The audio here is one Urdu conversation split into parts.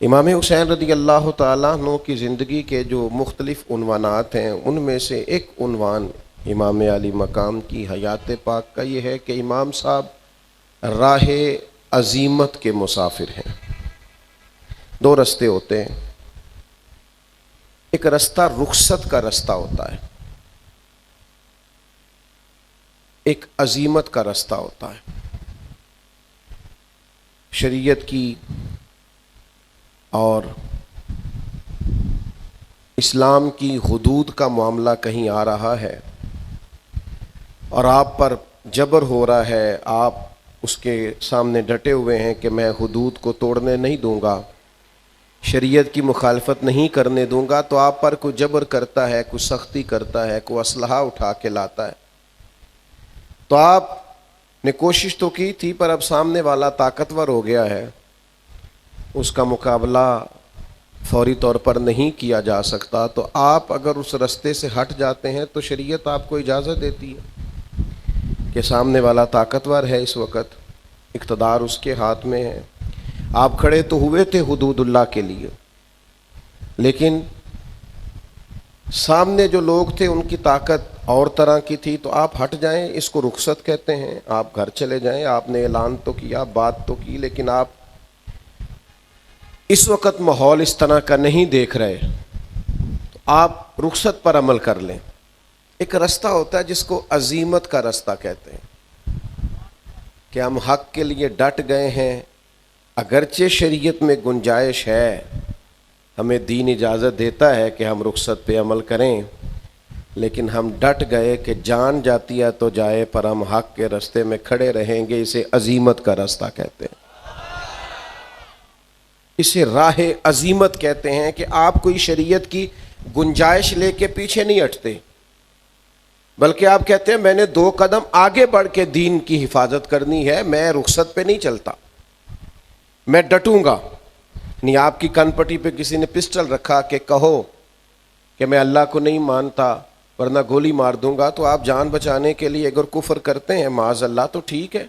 امام حسین رضی اللہ تعالیٰ عنہ کی زندگی کے جو مختلف عنوانات ہیں ان میں سے ایک عنوان امام علی مقام کی حیات پاک کا یہ ہے کہ امام صاحب راہ عزیمت کے مسافر ہیں۔ دو رستے ہوتے ہیں، ایک رستہ رخصت کا رستہ ہوتا ہے، ایک عزیمت کا رستہ ہوتا ہے۔ شریعت کی اور اسلام کی حدود کا معاملہ کہیں آ رہا ہے اور آپ پر جبر ہو رہا ہے، آپ اس کے سامنے ڈٹے ہوئے ہیں کہ میں حدود کو توڑنے نہیں دوں گا، شریعت کی مخالفت نہیں کرنے دوں گا، تو آپ پر کوئی جبر کرتا ہے، کوئی سختی کرتا ہے، کوئی اسلحہ اٹھا کے لاتا ہے، تو آپ نے کوشش تو کی تھی پر اب سامنے والا طاقتور ہو گیا ہے، اس کا مقابلہ فوری طور پر نہیں کیا جا سکتا، تو آپ اگر اس رستے سے ہٹ جاتے ہیں تو شریعت آپ کو اجازت دیتی ہے کہ سامنے والا طاقتور ہے، اس وقت اقتدار اس کے ہاتھ میں ہے، آپ کھڑے تو ہوئے تھے حدود اللہ کے لیے، لیکن سامنے جو لوگ تھے ان کی طاقت اور طرح کی تھی، تو آپ ہٹ جائیں، اس کو رخصت کہتے ہیں، آپ گھر چلے جائیں، آپ نے اعلان تو کیا، بات تو کی، لیکن آپ اس وقت ماحول اس طرح کا نہیں دیکھ رہے، تو آپ رخصت پر عمل کر لیں۔ ایک رستہ ہوتا ہے جس کو عزیمت کا رستہ کہتے ہیں کہ ہم حق کے لیے ڈٹ گئے ہیں، اگرچہ شریعت میں گنجائش ہے، ہمیں دین اجازت دیتا ہے کہ ہم رخصت پہ عمل کریں، لیکن ہم ڈٹ گئے کہ جان جاتی ہے تو جائے، پر ہم حق کے رستے میں کھڑے رہیں گے، اسے عزیمت کا رستہ کہتے ہیں، اسے راہ عزیمت کہتے ہیں کہ آپ کوئی شریعت کی گنجائش لے کے پیچھے نہیں ہٹتے، بلکہ آپ کہتے ہیں میں نے 2 قدم آگے بڑھ کے دین کی حفاظت کرنی ہے، میں رخصت پہ نہیں چلتا، میں ڈٹوں گا۔ نہیں آپ کی کن پٹی پہ کسی نے پسٹل رکھا کہ کہو کہ میں اللہ کو نہیں مانتا ورنہ گولی مار دوں گا، تو آپ جان بچانے کے لیے اگر کفر کرتے ہیں معاذ اللہ تو ٹھیک ہے،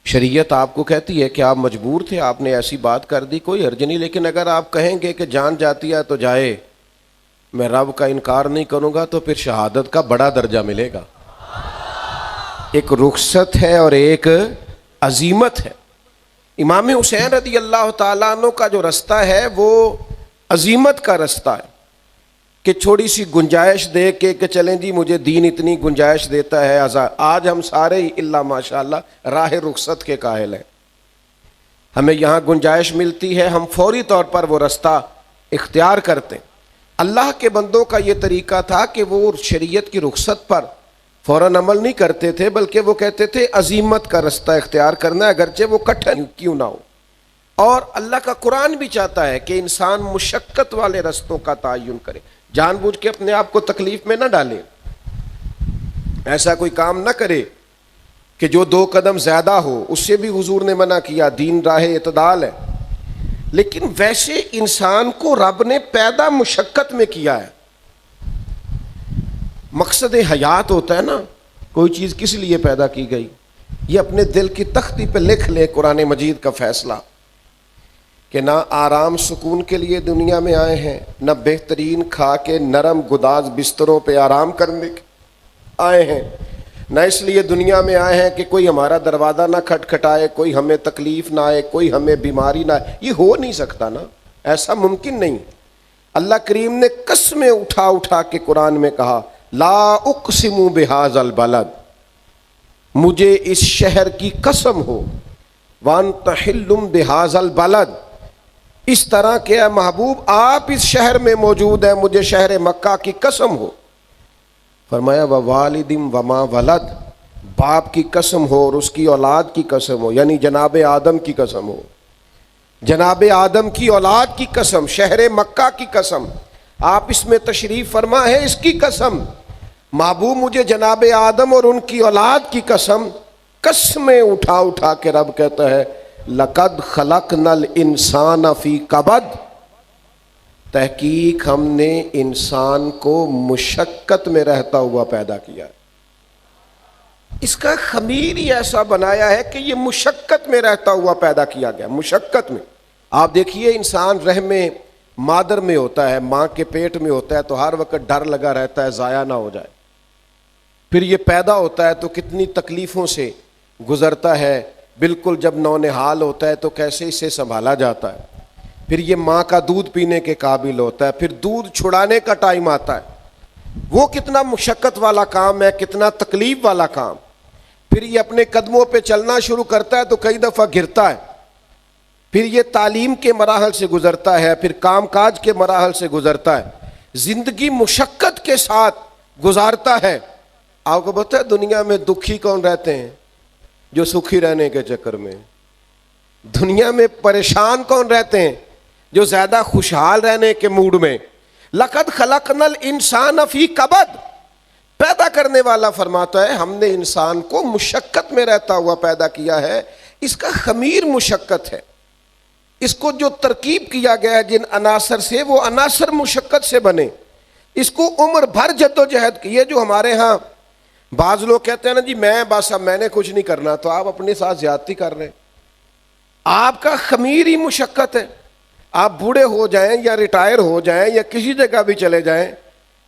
شریعت آپ کو کہتی ہے کہ آپ مجبور تھے، آپ نے ایسی بات کر دی، کوئی حرج نہیں، لیکن اگر آپ کہیں گے کہ جان جاتی ہے تو جائے، میں رب کا انکار نہیں کروں گا، تو پھر شہادت کا بڑا درجہ ملے گا۔ ایک رخصت ہے اور ایک عزیمت ہے۔ امام حسین رضی اللہ تعالیٰ عنہ کا جو رستہ ہے وہ عزیمت کا رستہ ہے کہ تھوڑی سی گنجائش دے کے کہ چلیں جی مجھے دین اتنی گنجائش دیتا ہے، آج ہم سارے ہی اللہ ماشاءاللہ راہ رخصت کے قائل ہیں، ہمیں یہاں گنجائش ملتی ہے، ہم فوری طور پر وہ رستہ اختیار کرتے ہیں۔ اللہ کے بندوں کا یہ طریقہ تھا کہ وہ شریعت کی رخصت پر فوراً عمل نہیں کرتے تھے، بلکہ وہ کہتے تھے عزیمت کا رستہ اختیار کرنا ہے، اگرچہ وہ کٹھن کیوں نہ ہو۔ اور اللہ کا قرآن بھی چاہتا ہے کہ انسان مشقت والے رستوں کا تعین کرے، جان بوجھ کے اپنے آپ کو تکلیف میں نہ ڈالے، ایسا کوئی کام نہ کرے کہ جو 2 قدم زیادہ ہو، اس سے بھی حضور نے منع کیا، دین راہ اعتدال ہے، لیکن ویسے انسان کو رب نے پیدا مشقت میں کیا ہے۔ مقصد حیات ہوتا ہے نا، کوئی چیز کس لیے پیدا کی گئی، یہ اپنے دل کی تختی پہ لکھ لے قرآن مجید کا فیصلہ کہ نہ آرام سکون کے لیے دنیا میں آئے ہیں، نہ بہترین کھا کے نرم گداز بستروں پہ آرام کرنے آئے ہیں، نہ اس لیے دنیا میں آئے ہیں کہ کوئی ہمارا دروازہ نہ کھٹکھٹائے، کوئی ہمیں تکلیف نہ آئے، کوئی ہمیں بیماری نہ آئے، یہ ہو نہیں سکتا نا، ایسا ممکن نہیں۔ اللہ کریم نے قسمیں اٹھا اٹھا کے قرآن میں کہا لا اقسم بہذا البلد، مجھے اس شہر کی قسم ہو، وانت حل بہذا البلد، اس طرح کہ اے محبوب آپ اس شہر میں موجود ہیں، مجھے شہر مکہ کی قسم ہو۔ فرمایا ووالد وما ولد، باپ کی قسم ہو اور اس کی اولاد کی قسم ہو، یعنی جناب آدم کی قسم ہو، جناب آدم کی اولاد کی قسم، شہر مکہ کی قسم، آپ اس میں تشریف فرما ہے، اس کی قسم، محبوب مجھے جناب آدم اور ان کی اولاد کی قسم، قسمیں اٹھا اٹھا کے رب کہتا ہے لقد خلقنا الانسان فی کبد، تحقیق ہم نے انسان کو مشقت میں رہتا ہوا پیدا کیا ہے، اس کا خمیر ہی ایسا بنایا ہے کہ یہ مشقت میں رہتا ہوا پیدا کیا گیا، مشقت میں۔ آپ دیکھیے انسان رحم مادر میں ہوتا ہے، ماں کے پیٹ میں ہوتا ہے تو ہر وقت ڈر لگا رہتا ہے ضائع نہ ہو جائے، پھر یہ پیدا ہوتا ہے تو کتنی تکلیفوں سے گزرتا ہے، بالکل جب نونہال ہوتا ہے تو کیسے اسے سنبھالا جاتا ہے، پھر یہ ماں کا دودھ پینے کے قابل ہوتا ہے، پھر دودھ چھڑانے کا ٹائم آتا ہے، وہ کتنا مشقت والا کام ہے، کتنا تکلیف والا کام، پھر یہ اپنے قدموں پہ چلنا شروع کرتا ہے تو کئی دفعہ گرتا ہے، پھر یہ تعلیم کے مراحل سے گزرتا ہے، پھر کام کاج کے مراحل سے گزرتا ہے، زندگی مشقت کے ساتھ گزارتا ہے۔ آپ کو پتہ ہے دنیا میں دکھی کون رہتے ہیں؟ جو سکھی رہنے کے چکر میں۔ دنیا میں پریشان کون رہتے ہیں؟ جو زیادہ خوشحال رہنے کے موڈ میں۔ لقد خلقنا الانسان فی کبد، پیدا کرنے والا فرماتا ہے ہم نے انسان کو مشقت میں رہتا ہوا پیدا کیا ہے، اس کا خمیر مشقت ہے، اس کو جو ترکیب کیا گیا ہے جن عناصر سے وہ عناصر مشقت سے بنے، اس کو عمر بھر جد و جہد کی۔ یہ جو ہمارے ہاں بعض لوگ کہتے ہیں نا جی میں نے کچھ نہیں کرنا، تو آپ اپنے ساتھ زیادتی کر رہے ہیں، آپ کا خمیر ہی مشقت ہے۔ آپ بوڑھے ہو جائیں یا ریٹائر ہو جائیں یا کسی جگہ بھی چلے جائیں،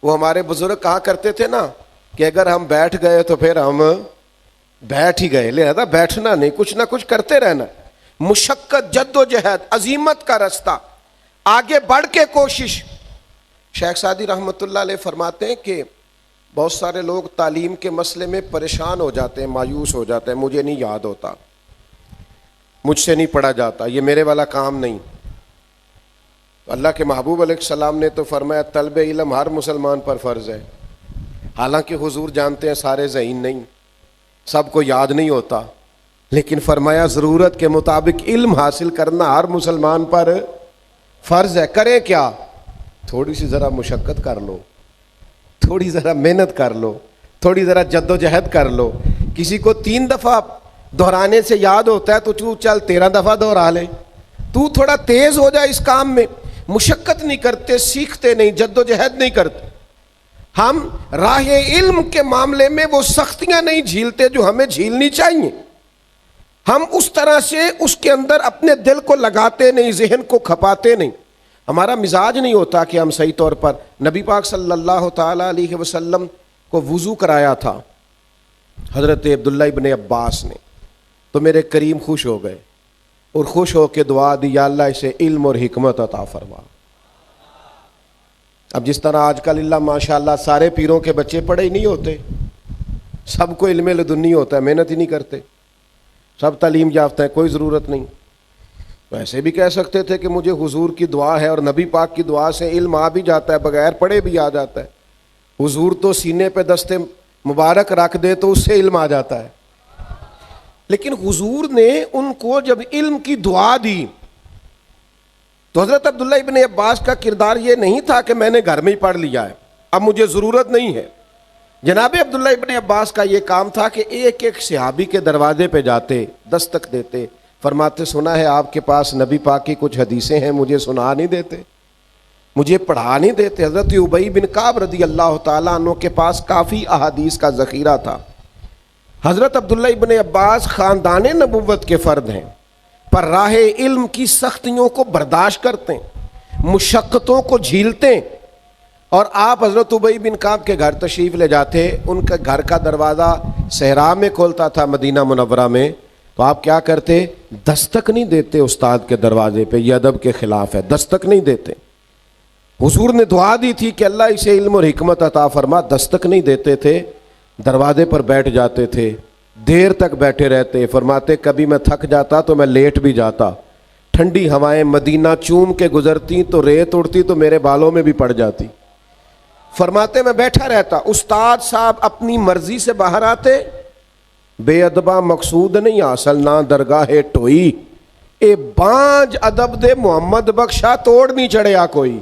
وہ ہمارے بزرگ کہا کرتے تھے نا کہ اگر ہم بیٹھ گئے تو پھر ہم بیٹھ ہی گئے، لہذا بیٹھنا نہیں، کچھ نہ کچھ کرتے رہنا۔ مشقت، جد و جہد، عزیمت کا رستہ، آگے بڑھ کے کوشش۔ شیخ سعدی رحمۃ اللہ علیہ فرماتے ہیں کہ بہت سارے لوگ تعلیم کے مسئلے میں پریشان ہو جاتے ہیں، مایوس ہو جاتے ہیں، مجھے نہیں یاد ہوتا، مجھ سے نہیں پڑھا جاتا، یہ میرے والا کام نہیں۔ اللہ کے محبوب علیہ السلام نے تو فرمایا طلب علم ہر مسلمان پر فرض ہے، حالانکہ حضور جانتے ہیں سارے ذہین نہیں، سب کو یاد نہیں ہوتا، لیکن فرمایا ضرورت کے مطابق علم حاصل کرنا ہر مسلمان پر فرض ہے۔ کریں کیا؟ تھوڑی سی ذرا مشقت کر لو، تھوڑی ذرا محنت کر لو، تھوڑی ذرا جد و جہد کر لو۔ کسی کو 3 دفعہ دہرانے سے یاد ہوتا ہے تو چل 13 دفعہ دہرا لے، تو تھوڑا تیز ہو جائے اس کام میں۔ مشقت نہیں کرتے، سیکھتے نہیں، جد و جہد نہیں کرتے۔ ہم راہ علم کے معاملے میں وہ سختیاں نہیں جھیلتے جو ہمیں جھیلنی چاہیے، ہم اس طرح سے اس کے اندر اپنے دل کو لگاتے نہیں، ذہن کو کھپاتے نہیں، ہمارا مزاج نہیں ہوتا کہ ہم صحیح طور پر۔ نبی پاک صلی اللہ تعالی علیہ وسلم کو وضو کرایا تھا حضرت عبداللہ ابن عباس نے، تو میرے کریم خوش ہو گئے اور خوش ہو کے دعا دی یا اللہ اسے علم اور حکمت عطا فرما۔ اب جس طرح آج کل اللہ ماشاءاللہ سارے پیروں کے بچے پڑھے ہی نہیں ہوتے، سب کو علم لدنی ہوتا ہے، محنت ہی نہیں کرتے، سب تعلیم یافتہ ہیں، کوئی ضرورت نہیں۔ ویسے بھی کہہ سکتے تھے کہ مجھے حضور کی دعا ہے اور نبی پاک کی دعا سے علم آ بھی جاتا ہے، بغیر پڑھے بھی آ جاتا ہے۔ حضور تو سینے پہ دست مبارک رکھ دے تو اس سے علم آ جاتا ہے، لیکن حضور نے ان کو جب علم کی دعا دی تو حضرت عبداللہ ابن عباس کا کردار یہ نہیں تھا کہ میں نے گھر میں ہی پڑھ لیا ہے، اب مجھے ضرورت نہیں ہے۔ جناب عبداللہ ابن عباس کا یہ کام تھا کہ ایک ایک صحابی کے دروازے پہ جاتے، دستک دیتے، فرماتے سنا ہے آپ کے پاس نبی پاک کی کچھ حدیثیں ہیں، مجھے سنا نہیں دیتے، مجھے پڑھا نہیں دیتے۔ حضرت ابی بن کعب رضی اللہ تعالیٰ عنہ کے پاس کافی احادیث کا ذخیرہ تھا۔ حضرت عبداللہ ابن عباس خاندان نبوت کے فرد ہیں، پر راہ علم کی سختیوں کو برداشت کرتے ہیں، مشقتوں کو جھیلتے ہیں، اور آپ حضرت ابی بن کعب کے گھر تشریف لے جاتے، ان کا گھر کا دروازہ صحرا میں کھولتا تھا مدینہ منورہ میں، تو آپ کیا کرتے؟ دستک نہیں دیتے استاد کے دروازے پہ، یہ ادب کے خلاف ہے، دستک نہیں دیتے۔ حضور نے دعا دی تھی کہ اللہ اسے علم اور حکمت عطا فرما، دستک نہیں دیتے تھے، دروازے پر بیٹھ جاتے تھے، دیر تک بیٹھے رہتے۔ فرماتے کبھی میں تھک جاتا تو میں لیٹ بھی جاتا، ٹھنڈی ہوائیں مدینہ چوم کے گزرتی تو ریت اڑتی تو میرے بالوں میں بھی پڑ جاتی۔ فرماتے میں بیٹھا رہتا، استاد صاحب اپنی مرضی سے باہر آتے، بے ادبا مقصود نہیں حاصل نہ درگاہ ٹوئی، اے بانج ادب دے محمد بخشا توڑ نہیں چڑھیا کوئی۔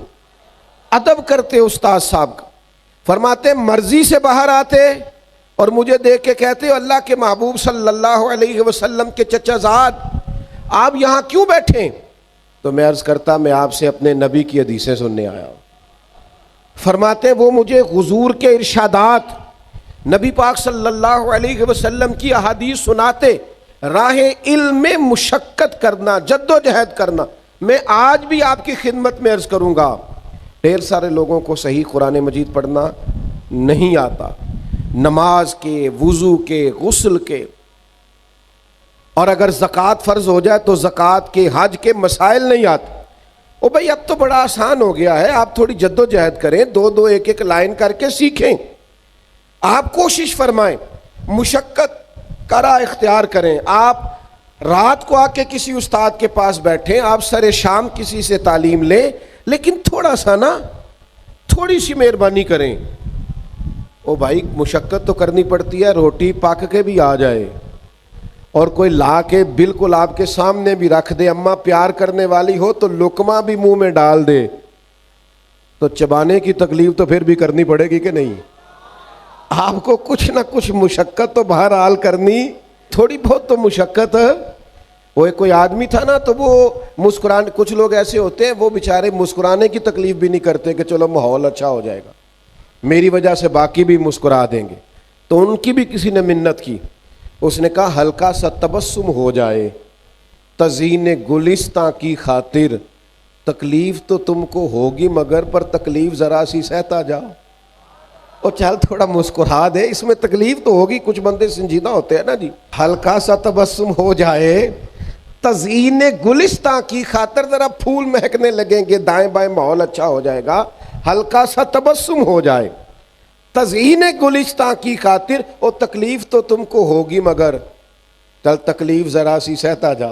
ادب کرتے استاد صاحب کا۔ فرماتے مرضی سے باہر آتے اور مجھے دیکھ کے کہتے اللہ کے محبوب صلی اللہ علیہ وسلم کے چچا زاد آپ یہاں کیوں بیٹھے؟ تو میں عرض کرتا میں آپ سے اپنے نبی کی حدیثیں سننے آیا ہوں۔ فرماتے وہ مجھے حضور کے ارشادات، نبی پاک صلی اللہ علیہ وسلم کی احادیث سناتے۔ راہ علم میں مشقت کرنا، جد و جہد کرنا میں آج بھی آپ کی خدمت میں عرض کروں گا، ڈھیر سارے لوگوں کو صحیح قرآن مجید پڑھنا نہیں آتا، نماز کے، وضو کے، غسل کے، اور اگر زکوٰۃ فرض ہو جائے تو زکوٰۃ کے، حج کے مسائل نہیں آتے۔ او بھائی اب تو بڑا آسان ہو گیا ہے، آپ تھوڑی جد و جہد کریں، دو دو ایک ایک لائن کر کے سیکھیں، آپ کوشش فرمائیں، مشقت کرا اختیار کریں۔ آپ رات کو آ کے کسی استاد کے پاس بیٹھیں، آپ سر شام کسی سے تعلیم لیں، لیکن تھوڑا سا نا، تھوڑی سی مہربانی کریں۔ او بھائی مشقت تو کرنی پڑتی ہے، روٹی پک کے بھی آ جائے اور کوئی لا کے بالکل آپ کے سامنے بھی رکھ دے، اماں پیار کرنے والی ہو تو لقمہ بھی منہ میں ڈال دے، تو چبانے کی تکلیف تو پھر بھی کرنی پڑے گی کہ نہیں؟ آپ کو کچھ نہ کچھ مشقت تو بہرحال کرنی، تھوڑی بہت تو مشقت ہے۔ وہ کوئی آدمی تھا نا، تو وہ مسکرانے، کچھ لوگ ایسے ہوتے ہیں وہ بیچارے مسکرانے کی تکلیف بھی نہیں کرتے کہ چلو ماحول اچھا ہو جائے گا، میری وجہ سے باقی بھی مسکرا دیں گے، تو ان کی بھی کسی نے منت کی، اس نے کہا ہلکا سا تبسم ہو جائے تزئین گلستاں کی خاطر، تکلیف تو تم کو ہوگی مگر پر تکلیف ذرا سی سہتا جاؤ، اور چل تھوڑا مسکرا دے، اس میں تکلیف تو ہوگی، کچھ بندے سنجیدہ ہوتے ہیں نا جی، ہلکا سا تبسم ہو جائے تزئین گلستاں کی خاطر، ذرا پھول مہکنے لگیں گے، دائیں بائیں ماحول اچھا ہو جائے گا، ہلکا سا تبسم ہو جائے تزئین گلستاں کی خاطر، اور تکلیف تو تم کو ہوگی مگر چل تکلیف ذرا سی سہتا جا۔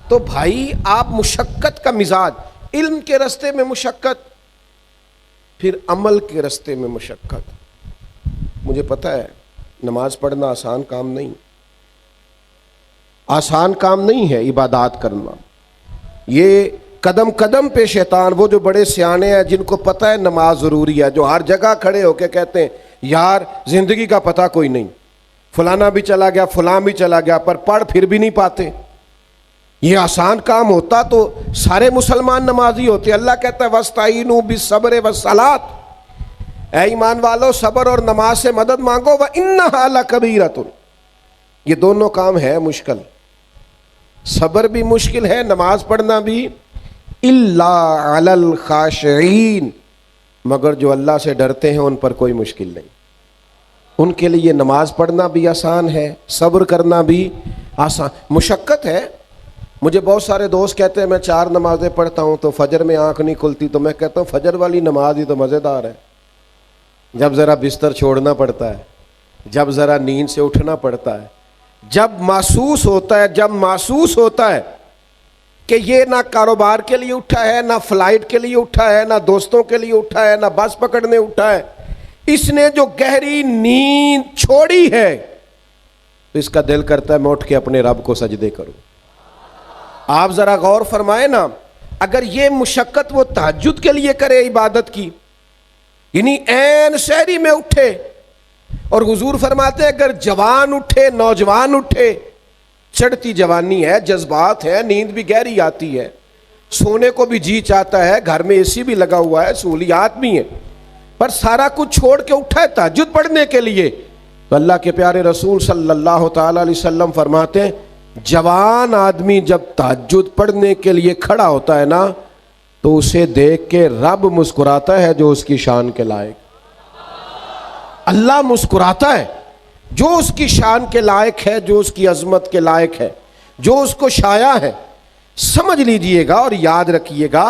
تو بھائی آپ مشقت کا مزاج، علم کے رستے میں مشقت، پھر عمل کے رستے میں مشقت۔ مجھے پتہ ہے نماز پڑھنا آسان کام نہیں، آسان کام نہیں ہے عبادات کرنا، یہ قدم قدم پہ شیطان، وہ جو بڑے سیانے ہیں جن کو پتہ ہے نماز ضروری ہے، جو ہر جگہ کھڑے ہو کے کہتے ہیں یار زندگی کا پتہ کوئی نہیں، فلانا بھی چلا گیا، فلاں بھی چلا گیا، پر پڑھ پھر بھی نہیں پاتے۔ یہ آسان کام ہوتا تو سارے مسلمان نمازی ہوتے۔ اللہ کہتا ہے وَاسْتَعِینُوا بِالصَّبْرِ وَالصَّلَاةِ، اے ایمان والو صبر اور نماز سے مدد مانگو، وَإِنَّهَا لَكَبِیرَةٌ، یہ دونوں کام ہے مشکل، صبر بھی مشکل ہے، نماز پڑھنا بھی، إِلَّا عَلَى الْخَاشِعِينَ، مگر جو اللہ سے ڈرتے ہیں ان پر کوئی مشکل نہیں، ان کے لیے نماز پڑھنا بھی آسان ہے، صبر کرنا بھی آسان، مشقت ہے۔ مجھے بہت سارے دوست کہتے ہیں میں 4 نمازیں پڑھتا ہوں تو فجر میں آنکھ نہیں کھلتی، تو میں کہتا ہوں فجر والی نماز ہی تو مزیدار ہے، جب ذرا بستر چھوڑنا پڑتا ہے، جب ذرا نیند سے اٹھنا پڑتا ہے، جب محسوس ہوتا ہے کہ یہ نہ کاروبار کے لیے اٹھا ہے، نہ فلائٹ کے لیے اٹھا ہے، نہ دوستوں کے لیے اٹھا ہے، نہ بس پکڑنے اٹھا ہے، اس نے جو گہری نیند چھوڑی ہے تو اس کا دل کرتا ہے میں اٹھ کے اپنے رب کو سجدے کروں۔ آپ ذرا غور فرمائیں نا، اگر یہ مشقت وہ تہجد کے لیے کرے عبادت کی، یعنی عین سحری میں اٹھے، اور حضور فرماتے ہیں اگر جوان اٹھے، نوجوان اٹھے، چڑھتی جوانی ہے، جذبات ہے، نیند بھی گہری آتی ہے، سونے کو بھی جی چاہتا ہے، گھر میں اے سی بھی لگا ہوا ہے، سہولیات بھی ہیں، پر سارا کچھ چھوڑ کے اٹھا ہے تہجد پڑھنے کے لیے، تو اللہ کے پیارے رسول صلی اللہ تعالی علیہ وسلم فرماتے ہیں جوان آدمی جب تہجد پڑھنے کے لیے کھڑا ہوتا ہے نا تو اسے دیکھ کے رب مسکراتا ہے جو اس کی شان کے لائق، اللہ مسکراتا ہے جو اس کی شان کے لائق ہے، جو اس کی عظمت کے لائق ہے، جو اس کو شایع ہے۔ سمجھ لیجئے گا اور یاد رکھیے گا،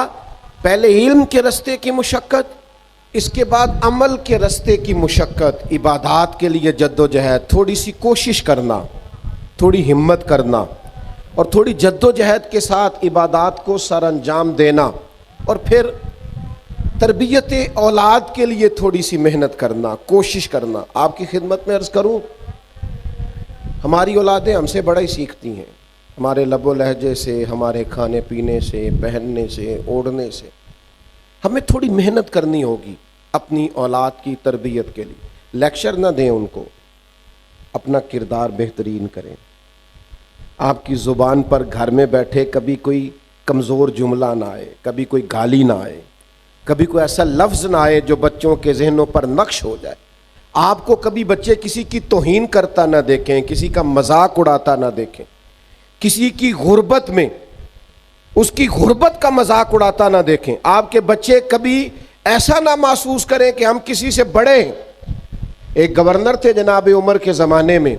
پہلے علم کے رستے کی مشقت، اس کے بعد عمل کے رستے کی مشقت، عبادات کے لیے جد و جہد، تھوڑی سی کوشش کرنا، تھوڑی ہمت کرنا، اور تھوڑی جد و جہد کے ساتھ عبادات کو سر انجام دینا، اور پھر تربیت اولاد کے لیے تھوڑی سی محنت کرنا، کوشش کرنا۔ آپ کی خدمت میں عرض کروں، ہماری اولادیں ہم سے بڑا ہی سیکھتی ہیں، ہمارے لب و لہجے سے، ہمارے کھانے پینے سے، پہننے سے، اوڑھنے سے۔ ہمیں تھوڑی محنت کرنی ہوگی اپنی اولاد کی تربیت کے لیے، لیکچر نہ دیں ان کو، اپنا کردار بہترین کریں۔ آپ کی زبان پر گھر میں بیٹھے کبھی کوئی کمزور جملہ نہ آئے، کبھی کوئی گالی نہ آئے، کبھی کوئی ایسا لفظ نہ آئے جو بچوں کے ذہنوں پر نقش ہو جائے۔ آپ کو کبھی بچے کسی کی توہین کرتا نہ دیکھیں، کسی کا مذاق اڑاتا نہ دیکھیں، کسی کی غربت میں اس کی غربت کا مذاق اڑاتا نہ دیکھیں. آپ کے بچے کبھی ایسا نہ محسوس کریں کہ ہم کسی سے بڑے ہیں. ایک گورنر تھے جناب عمر کے زمانے میں,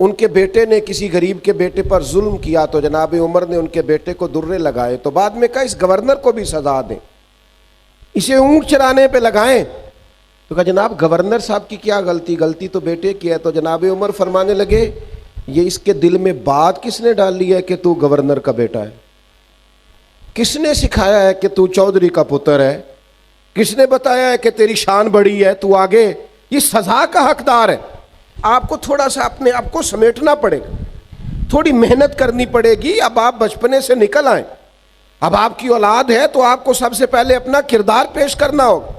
ان کے بیٹے نے کسی غریب کے بیٹے پر ظلم کیا تو جناب عمر نے ان کے بیٹے کو درے لگائے, تو بعد میں کہا اس گورنر کو بھی سزا دیں, اسے اونٹ چرانے پہ لگائیں. تو کہا جناب گورنر صاحب کی کیا غلطی, غلطی تو بیٹے کی ہے. تو جناب عمر فرمانے لگے یہ اس کے دل میں بات کس نے ڈال لی ہے کہ تو گورنر کا بیٹا ہے؟ کس نے سکھایا ہے کہ تو چودھری کا پتر ہے؟ کس نے بتایا ہے کہ تیری شان بڑی ہے, تو آگے یہ سزا کا حقدار ہے. آپ کو تھوڑا سا اپنے آپ کو سمیٹنا پڑے گا, تھوڑی محنت کرنی پڑے گی. اب آپ بچپنے سے نکل آئیں, اب آپ کی اولاد ہے تو آپ کو سب سے پہلے اپنا کردار پیش کرنا ہوگا,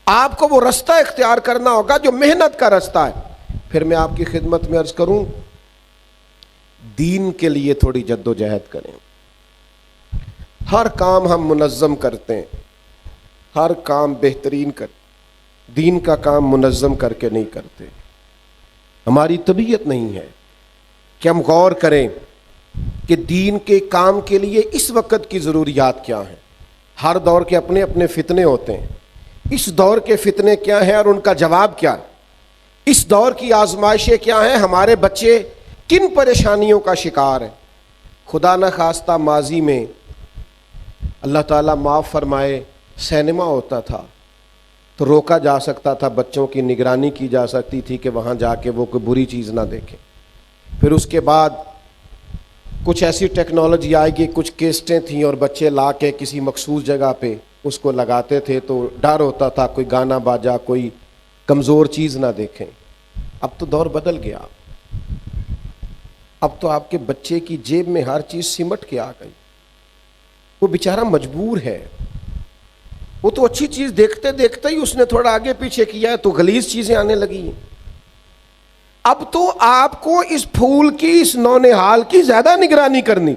آپ کو وہ رستہ اختیار کرنا ہوگا جو محنت کا رستہ ہے. پھر میں آپ کی خدمت میں عرض کروں, دین کے لیے تھوڑی جد و جہد کریں. ہر کام ہم منظم کرتے ہیں, ہر کام بہترین کرتے, دین کا کام منظم کر کے نہیں کرتے. ہماری طبیعت نہیں ہے کہ ہم غور کریں کہ دین کے کام کے لیے اس وقت کی ضروریات کیا ہیں. ہر دور کے اپنے اپنے فتنے ہوتے ہیں. اس دور کے فتنے کیا ہیں اور ان کا جواب کیا ہے؟ اس دور کی آزمائشیں کیا ہیں؟ ہمارے بچے کن پریشانیوں کا شکار ہیں؟ خدا نہ خواستہ ماضی میں اللہ تعالیٰ معاف فرمائے سینما ہوتا تھا تو روکا جا سکتا تھا, بچوں کی نگرانی کی جا سکتی تھی کہ وہاں جا کے وہ کوئی بری چیز نہ دیکھیں. پھر اس کے بعد کچھ ایسی ٹیکنالوجی آئے گی, کچھ کیسٹیں تھیں اور بچے لا کے کسی مخصوص جگہ پہ اس کو لگاتے تھے تو ڈر ہوتا تھا کوئی گانا باجا کوئی کمزور چیز نہ دیکھیں. اب تو دور بدل گیا, اب تو آپ کے بچے کی جیب میں ہر چیز سمٹ کے آ گئی. وہ بیچارہ مجبور ہے, وہ تو اچھی چیز دیکھتے دیکھتے ہی اس نے تھوڑا آگے پیچھے کیا ہے تو غلیظ چیزیں آنے لگی ہیں. اب تو آپ کو اس پھول کی, اس نونہال کی زیادہ نگرانی کرنی.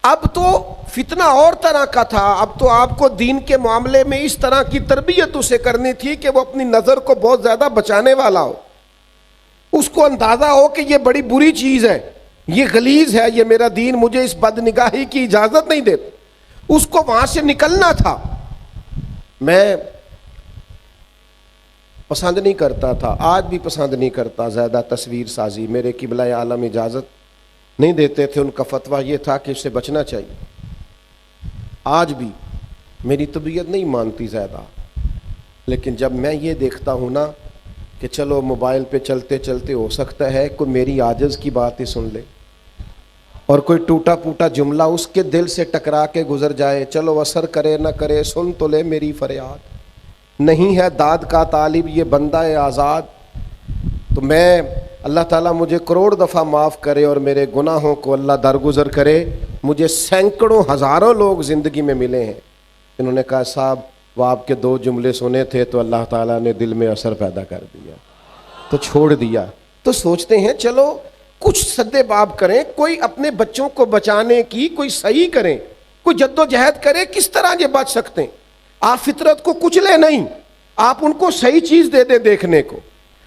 اب تو فتنہ اور طرح کا تھا, اب تو آپ کو دین کے معاملے میں اس طرح کی تربیت اسے کرنی تھی کہ وہ اپنی نظر کو بہت زیادہ بچانے والا ہو. اس کو اندازہ ہو کہ یہ بڑی بری چیز ہے, یہ غلیظ ہے, یہ میرا دین مجھے اس بد نگاہی کی اجازت نہیں دیتا. اس کو وہاں سے نکلنا تھا. میں پسند نہیں کرتا تھا, آج بھی پسند نہیں کرتا زیادہ تصویر سازی. میرے قبلہ عالم اجازت نہیں دیتے تھے, ان کا فتویٰ یہ تھا کہ اس سے بچنا چاہیے. آج بھی میری طبیعت نہیں مانتی زیادہ, لیکن جب میں یہ دیکھتا ہوں نا کہ چلو موبائل پہ چلتے چلتے ہو سکتا ہے کوئی میری عاجز کی بات ہی سن لے اور کوئی ٹوٹا پوٹا جملہ اس کے دل سے ٹکرا کے گزر جائے, چلو اثر کرے نہ کرے, سن تو لے میری فریاد. نہیں ہے داد کا طالب یہ بندہ آزاد. تو میں اللہ تعالیٰ مجھے کروڑ دفعہ معاف کرے اور میرے گناہوں کو اللہ درگزر کرے. مجھے سینکڑوں ہزاروں لوگ زندگی میں ملے ہیں انہوں نے کہا صاحب وہ آپ کے 2 جملے سنے تھے تو اللہ تعالیٰ نے دل میں اثر پیدا کر دیا تو چھوڑ دیا. تو سوچتے ہیں چلو کچھ سدے باب کریں, کوئی اپنے بچوں کو بچانے کی کوئی صحیح کریں, کوئی جد و جہد کریں. کس طرح یہ بچ سکتے ہیں؟ آپ فطرت کو کچلے نہیں, آپ ان کو صحیح چیز دے دیں دیکھنے کو,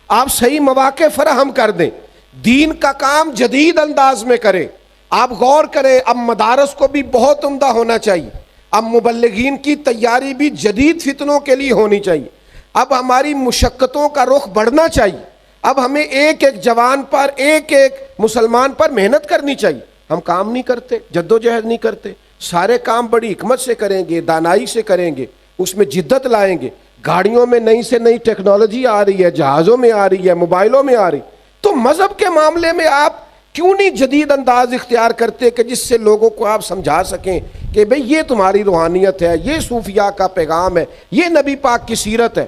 آپ صحیح مواقع فراہم کر دیں, دین کا کام جدید انداز میں کریں. آپ غور کریں, اب مدارس کو بھی بہت عمدہ ہونا چاہیے, اب مبلغین کی تیاری بھی جدید فتنوں کے لیے ہونی چاہیے. اب ہماری مشقتوں کا رخ بڑھنا چاہیے. اب ہمیں ایک ایک جوان پر, ایک ایک مسلمان پر محنت کرنی چاہیے. ہم کام نہیں کرتے, جد و جہد نہیں کرتے. سارے کام بڑی حکمت سے کریں گے, دانائی سے کریں گے, اس میں جدت لائیں گے. گاڑیوں میں نئی سے نئی ٹیکنالوجی آ رہی ہے, جہازوں میں آ رہی ہے, موبائلوں میں آ رہی. تو مذہب کے معاملے میں آپ کیوں نہیں جدید انداز اختیار کرتے کہ جس سے لوگوں کو آپ سمجھا سکیں کہ بھئی یہ تمہاری روحانیت ہے, یہ صوفیاء کا پیغام ہے, یہ نبی پاک کی سیرت ہے.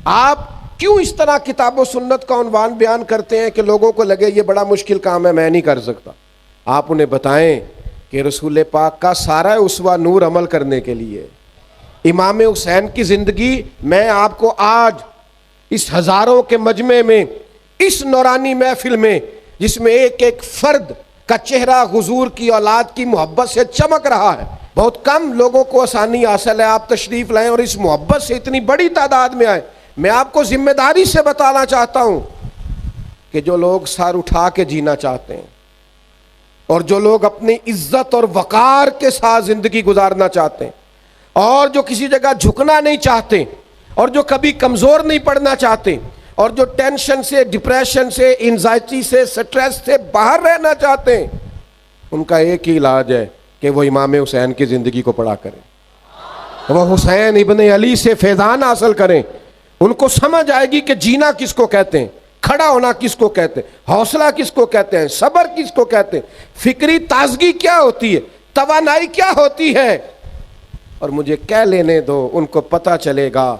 آپ کیوں اس طرح کتاب و سنت کا عنوان بیان کرتے ہیں کہ لوگوں کو لگے یہ بڑا مشکل کام ہے, میں نہیں کر سکتا. آپ انہیں بتائیں کہ رسول پاک کا سارا اسوہ نور عمل کرنے کے لیے. امام حسین کی زندگی میں آپ کو آج اس ہزاروں کے مجمع میں, اس نورانی محفل میں جس میں ایک ایک فرد کا چہرہ حضور کی اولاد کی محبت سے چمک رہا ہے, بہت کم لوگوں کو آسانی حاصل ہے. آپ تشریف لائیں اور اس محبت سے اتنی بڑی تعداد میں آئیں. میں آپ کو ذمہ داری سے بتانا چاہتا ہوں کہ جو لوگ سر اٹھا کے جینا چاہتے ہیں, اور جو لوگ اپنی عزت اور وقار کے ساتھ زندگی گزارنا چاہتے ہیں، اور جو کسی جگہ جھکنا نہیں چاہتے، اور جو کبھی کمزور نہیں پڑنا چاہتے، اور جو ٹینشن سے، ڈپریشن سے، انزائٹی سے، سٹریس سے باہر رہنا چاہتے ہیں، ان کا ایک ہی علاج ہے کہ وہ امام حسین کی زندگی کو پڑھا کریں، وہ حسین ابن علی سے فیضان حاصل کریں. ان کو سمجھ آئے گی کہ جینا کس کو کہتے ہیں، کھڑا ہونا کس کو کہتے ہیں، حوصلہ کس کو کہتے ہیں، صبر کس کو کہتے ہیں، فکری تازگی کیا ہوتی ہے، توانائی کیا ہوتی ہے. اور مجھے کہہ لینے دو، ان کو پتہ چلے گا.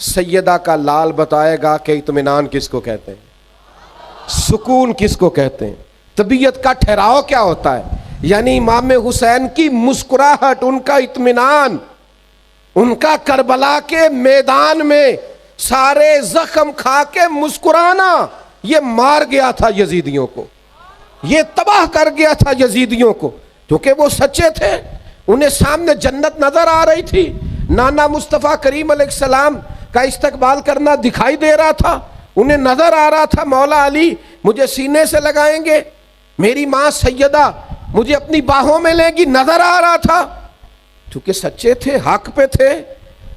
سیدہ کا لال بتائے گا کہ اطمینان کس کو کہتے ہیں، سکون کس کو کہتے ہیں، طبیعت کا ٹھہراؤ کیا ہوتا ہے. یعنی امام حسین کی مسکراہٹ، ان کا اطمینان، ان کا کربلا کے میدان میں سارے زخم کھا کے مسکرانا، یہ مار گیا تھا یزیدیوں کو، یہ تباہ کر گیا تھا یزیدیوں کو. کیونکہ وہ سچے تھے، انہیں سامنے جنت نظر آ رہی تھی، نانا مصطفیٰ کریم علیہ السلام کا استقبال کرنا دکھائی دے رہا تھا، انہیں نظر آ رہا تھا مولا علی مجھے سینے سے لگائیں گے، میری ماں سیدہ مجھے اپنی باہوں میں لے گی، نظر آ رہا تھا. چونکہ سچے تھے، حق پہ تھے،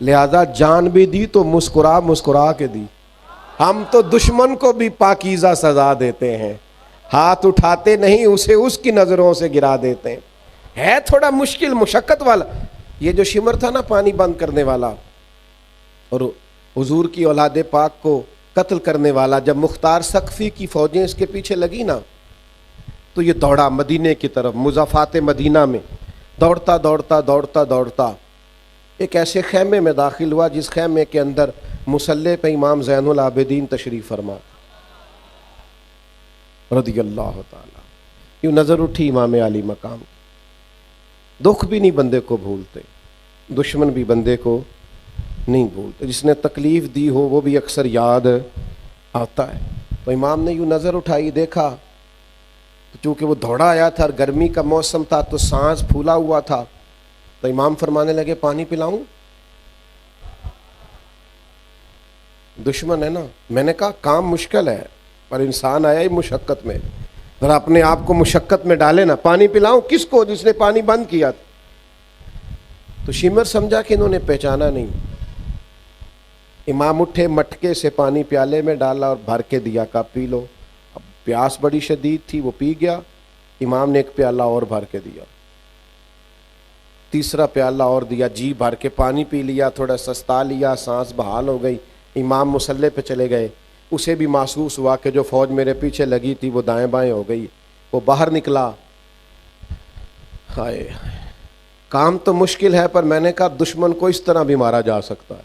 لہذا جان بھی دی تو مسکرا مسکرا کے دی. ہم تو دشمن کو بھی پاکیزہ سزا دیتے ہیں، ہاتھ اٹھاتے نہیں، اسے اس کی نظروں سے گرا دیتے ہیں. ہے تھوڑا مشکل، مشقت والا. یہ جو شمر تھا نا پانی بند کرنے والا اور حضور کی اولاد پاک کو قتل کرنے والا، جب مختار سقفی کی فوجیں اس کے پیچھے لگی نا تو یہ دوڑا مدینے کی طرف، مضافات مدینہ میں دوڑتا دوڑتا دوڑتا دوڑتا ایک ایسے خیمے میں داخل ہوا جس خیمے کے اندر مصلی پہ امام زین العابدین تشریف فرما رضی اللہ تعالی. یوں نظر اٹھی امام علی مقام. دکھ بھی نہیں بندے کو بھولتے، دشمن بھی بندے کو نہیں بھولتے، جس نے تکلیف دی ہو وہ بھی اکثر یاد آتا ہے. تو امام نے یوں نظر اٹھائی، دیکھا، چونکہ وہ دوڑا آیا تھا اور گرمی کا موسم تھا تو سانس پھولا ہوا تھا، تو امام فرمانے لگے پانی پلاؤں؟ دشمن ہے نا. میں نے کہا کام مشکل ہے پر انسان آیا ہی مشقت میں، ذرا اپنے آپ کو مشقت میں ڈالے نا. پانی پلاؤں کس کو؟ جس نے پانی بند کیا. تو شمر سمجھا کہ انہوں نے پہچانا نہیں. امام اٹھے، مٹکے سے پانی پیالے میں ڈالا اور بھر کے دیا، کہا پی لو. اب پیاس بڑی شدید تھی، وہ پی گیا. امام نے ایک پیالہ اور بھر کے دیا، تیسرا پیالہ اور دیا، جی بھر کے پانی پی لیا، تھوڑا سستا لیا، سانس بحال ہو گئی. امام مصلی پہ چلے گئے. اسے بھی محسوس ہوا کہ جو فوج میرے پیچھے لگی تھی وہ دائیں بائیں ہو گئی. وہ باہر نکلا. ہائے کام تو مشکل ہے پر میں نے کہا دشمن کو اس طرح بھی مارا جا سکتا ہے.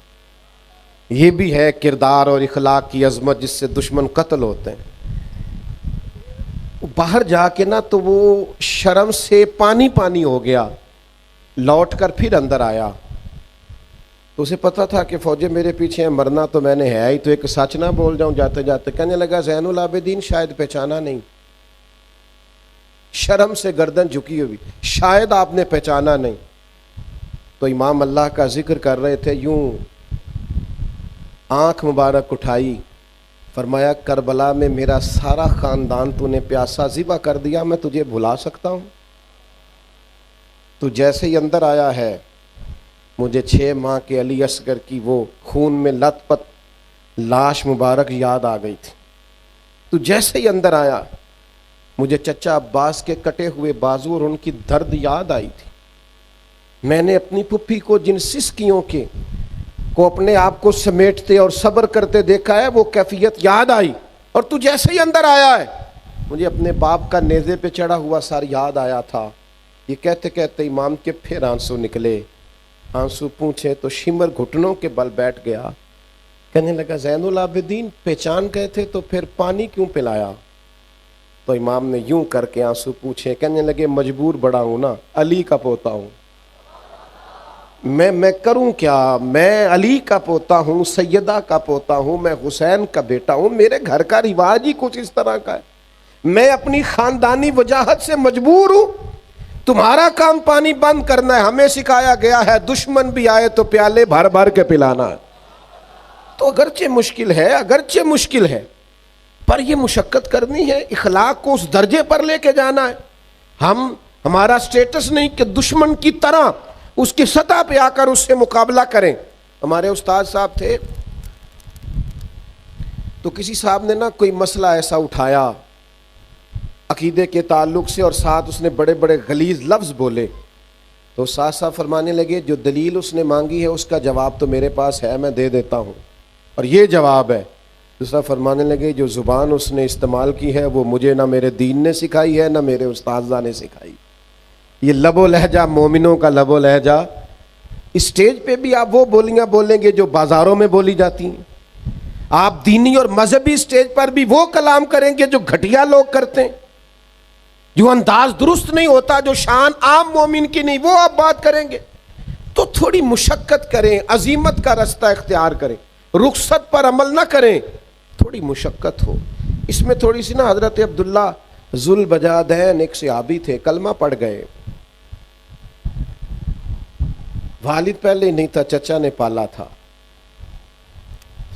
یہ بھی ہے کردار اور اخلاق کی عظمت جس سے دشمن قتل ہوتے ہیں. باہر جا کے نا تو وہ شرم سے پانی پانی ہو گیا. لوٹ کر پھر اندر آیا تو اسے پتا تھا کہ فوجیں میرے پیچھے ہیں، مرنا تو میں نے ہے ہی، تو ایک سچ نہ بول جاؤں جاتے جاتے. کہنے لگا زین العابدین شاید پہچانا نہیں، شرم سے گردن جھکی ہوئی، شاید آپ نے پہچانا نہیں. تو امام اللہ کا ذکر کر رہے تھے، یوں آنکھ مبارک اٹھائی، فرمایا کربلا میں میرا سارا خاندان تو نے پیاسا ذبح کر دیا، میں تجھے بھلا سکتا ہوں؟ تو جیسے ہی اندر آیا ہے مجھے 6 ماہ کے علی اصغر کی وہ خون میں لت پت لاش مبارک یاد آ گئی تھی. تو جیسے ہی اندر آیا مجھے چچا عباس کے کٹے ہوئے بازو اور ان کی درد یاد آئی تھی. میں نے اپنی پھپھی کو جن سسکیوں کے کو اپنے آپ کو سمیٹتے اور صبر کرتے دیکھا ہے وہ کیفیت یاد آئی. اور تو جیسے ہی اندر آیا ہے مجھے اپنے باپ کا نیزے پہ چڑھا ہوا سر یاد آیا تھا. یہ کہتے کہتے امام کے پھر آنسو نکلے. آنسو پوچھے تو شمر گھٹنوں کے بل بیٹھ گیا. کہنے لگا زین العابدین پہچان گئے تھے تو پھر پانی کیوں پلایا؟ تو امام نے یوں کر کے آنسو پوچھے. کہنے لگے مجبور بڑا ہوں نا، علی کا پوتا ہوں، میں کروں کیا؟ میں علی کا پوتا ہوں، سیدہ کا پوتا ہوں، میں حسین کا بیٹا ہوں، میرے گھر کا رواج ہی کچھ اس طرح کا ہے، میں اپنی خاندانی وجاہت سے مجبور ہوں. تمہارا کام پانی بند کرنا ہے، ہمیں سکھایا گیا ہے دشمن بھی آئے تو پیالے بھر بھر کے پلانا ہے. تو اگرچہ مشکل ہے پر یہ مشقت کرنی ہے، اخلاق کو اس درجے پر لے کے جانا ہے. ہمارا سٹیٹس نہیں کہ دشمن کی طرح اس کی سطح پہ آ کر اس سے مقابلہ کریں. ہمارے استاد صاحب تھے تو کسی صاحب نے نا کوئی مسئلہ ایسا اٹھایا عقیدے کے تعلق سے اور ساتھ اس نے بڑے بڑے غلیظ لفظ بولے, تو استاد صاحب فرمانے لگے جو دلیل اس نے مانگی ہے اس کا جواب تو میرے پاس ہے, میں دے دیتا ہوں, اور یہ جواب ہے. دوسرا فرمانے لگے جو زبان اس نے استعمال کی ہے وہ مجھے نہ میرے دین نے سکھائی ہے نہ میرے استاذہ نے سکھائی. یہ لب و لہجہ مومنوں کا لب و لہجہ. اسٹیج پہ بھی آپ وہ بولیاں بولیں گے جو بازاروں میں بولی جاتی ہیں, آپ دینی اور مذہبی اسٹیج پر بھی وہ کلام کریں گے جو گھٹیا لوگ کرتے ہیں, جو انداز درست نہیں ہوتا, جو شان عام مومن کی نہیں, وہ آپ بات کریں گے. تو تھوڑی مشقت کریں, عزیمت کا رستہ اختیار کریں, رخصت پر عمل نہ کریں, تھوڑی مشقت ہو. اس میں تھوڑی سی نا حضرت عبداللہ ذوالبجادین ایک صحابی تھے, کلمہ پڑھ گئے, والد پہلے نہیں تھا, چچا نے پالا تھا.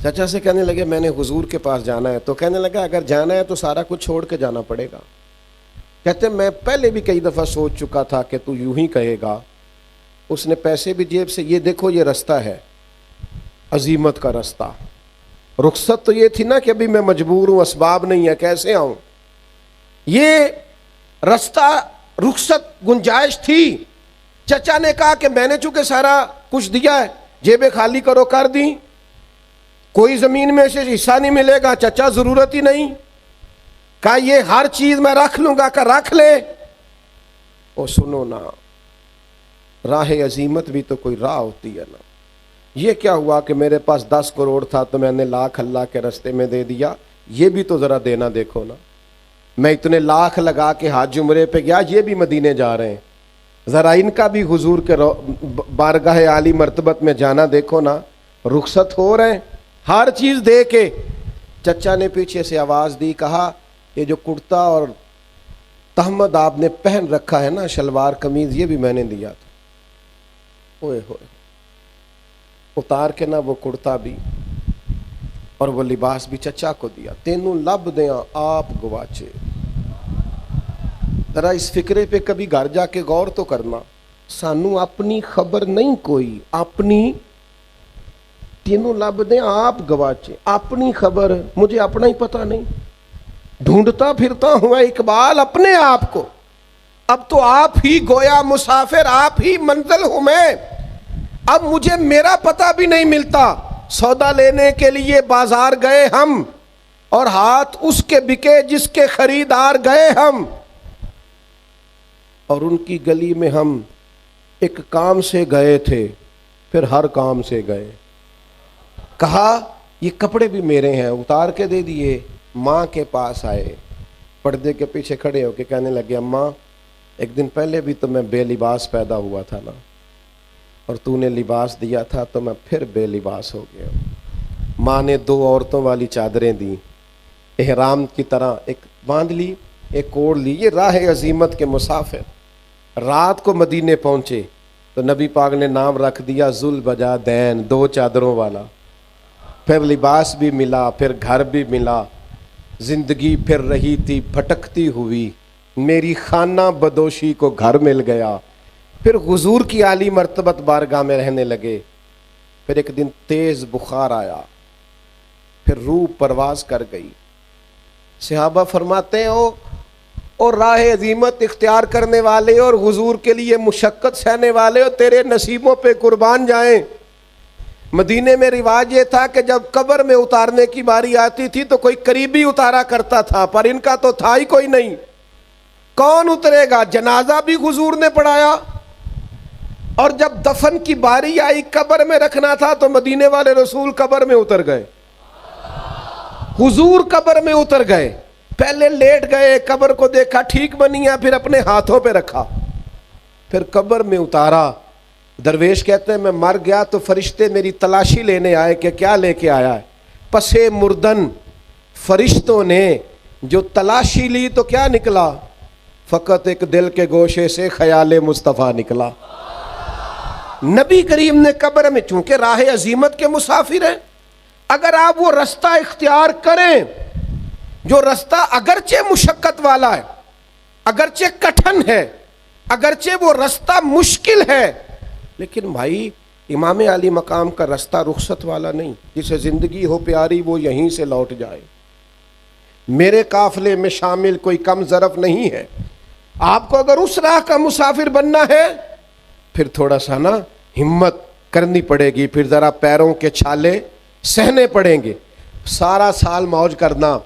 چچا سے کہنے لگے میں نے حضور کے پاس جانا ہے, تو کہنے لگا اگر جانا ہے تو سارا کچھ چھوڑ کے جانا پڑے گا. کہتے میں پہلے بھی کئی دفعہ سوچ چکا تھا کہ تو یوں ہی کہے گا. اس نے پیسے بھی جیب سے, یہ دیکھو یہ رستہ ہے عزیمت کا رستہ. رخصت تو یہ تھی نا کہ ابھی میں مجبور ہوں, اسباب نہیں ہے, کیسے آؤں. یہ رستہ رخصت گنجائش تھی. چچا نے کہا کہ میں نے چونکہ سارا کچھ دیا ہے, جیبیں خالی کرو, کر دی, کوئی زمین میں سے حصہ نہیں ملے گا. چچا ضرورت ہی نہیں, کہا یہ ہر چیز میں رکھ لوں گا, کہ رکھ لے. او سنو نا, راہ عزیمت بھی تو کوئی راہ ہوتی ہے نا. یہ کیا ہوا کہ میرے پاس 10 کروڑ تھا تو میں نے لاکھ اللہ کے رستے میں دے دیا, یہ بھی تو ذرا دینا دیکھو نا. میں اتنے لاکھ لگا کے حج عمرے پہ گیا, یہ بھی مدینے جا رہے ہیں, ذرا ان کا بھی حضور کے بارگاہ عالی مرتبت میں جانا دیکھو نا. رخصت ہو رہے ہیں ہر چیز دے کے. چچا نے پیچھے سے آواز دی, کہا یہ جو کرتا اور تہمد آپ نے پہن رکھا ہے نا, شلوار قمیض, یہ بھی میں نے دیا تھا. اوئے ہوئے, اتار کے نا وہ کرتا بھی اور وہ لباس بھی چچا کو دیا. تینوں لب دیاں آپ گواچے. ذرا اس فکرے پہ کبھی گھر جا کے غور تو کرنا. سانو اپنی خبر نہیں کوئی, اپنی تینوں لب دیں آپ گواچے. اپنی خبر, مجھے اپنا ہی پتہ نہیں, ڈھونڈتا پھرتا ہوا اقبال اپنے آپ کو. اب تو آپ ہی گویا مسافر, آپ ہی منزل ہوں میں. اب مجھے میرا پتہ بھی نہیں ملتا. سودا لینے کے لیے بازار گئے ہم, اور ہاتھ اس کے بکے جس کے خریدار گئے ہم, اور ان کی گلی میں ہم ایک کام سے گئے تھے, پھر ہر کام سے گئے. کہا یہ کپڑے بھی میرے ہیں, اتار کے دے دیے. ماں کے پاس آئے, پردے کے پیچھے کھڑے ہو کے کہنے لگے اماں ایک دن پہلے بھی تو میں بے لباس پیدا ہوا تھا نا, اور تو نے لباس دیا تھا تو میں پھر بے لباس ہو گیا. ماں نے 2 عورتوں والی چادریں دی, احرام کی طرح ایک باندھ لی, ایک اوڑھ لی. یہ راہ عزیمت کے مسافر. رات کو مدینے پہنچے تو نبی پاک نے نام رکھ دیا ذوالبجادین, 2 چادروں والا. پھر لباس بھی ملا, پھر گھر بھی ملا. زندگی پھر رہی تھی بھٹکتی ہوئی, میری خانہ بدوشی کو گھر مل گیا. پھر حضور کی عالی مرتبت بارگاہ میں رہنے لگے. پھر ایک دن تیز بخار آیا, پھر روح پرواز کر گئی. صحابہ فرماتے ہیں اور راہ عظیمت اختیار کرنے والے اور حضور کے لیے مشقت سہنے والے, اور تیرے نصیبوں پہ قربان جائیں. مدینے میں رواج یہ تھا کہ جب قبر میں اتارنے کی باری آتی تھی تو کوئی قریبی اتارا کرتا تھا, پر ان کا تو تھا ہی کوئی نہیں. کون اترے گا؟ جنازہ بھی حضور نے پڑھایا, اور جب دفن کی باری آئی قبر میں رکھنا تھا تو مدینے والے رسول قبر میں اتر گئے. حضور قبر میں اتر گئے, پہلے لیٹ گئے, قبر کو دیکھا ٹھیک بنی ہے, پھر اپنے ہاتھوں پہ رکھا, پھر قبر میں اتارا. درویش کہتے ہیں میں مر گیا تو فرشتے میری تلاشی لینے آئے کہ کیا لے کے آیا ہے. پسے مردن فرشتوں نے جو تلاشی لی تو کیا نکلا؟ فقط ایک دل کے گوشے سے خیال مصطفیٰ نکلا. نبی کریم نے قبر میں, چونکہ راہ عزیمت کے مسافر ہیں, اگر آپ وہ رستہ اختیار کریں جو رستہ اگرچہ مشقت والا ہے, اگرچہ کٹھن ہے، اگرچہ وہ رستہ مشکل ہے، لیکن بھائی امام علی مقام کا رستہ رخصت والا نہیں، جسے زندگی ہو پیاری وہ یہیں سے لوٹ جائے۔ میرے قافلے میں شامل کوئی کم ظرف نہیں ہے۔ آپ کو اگر اس راہ کا مسافر بننا ہے پھر تھوڑا سا نا ہمت کرنی پڑے گی، پھر ذرا پیروں کے چھالے سہنے پڑیں گے۔ سارا سال موج کرنا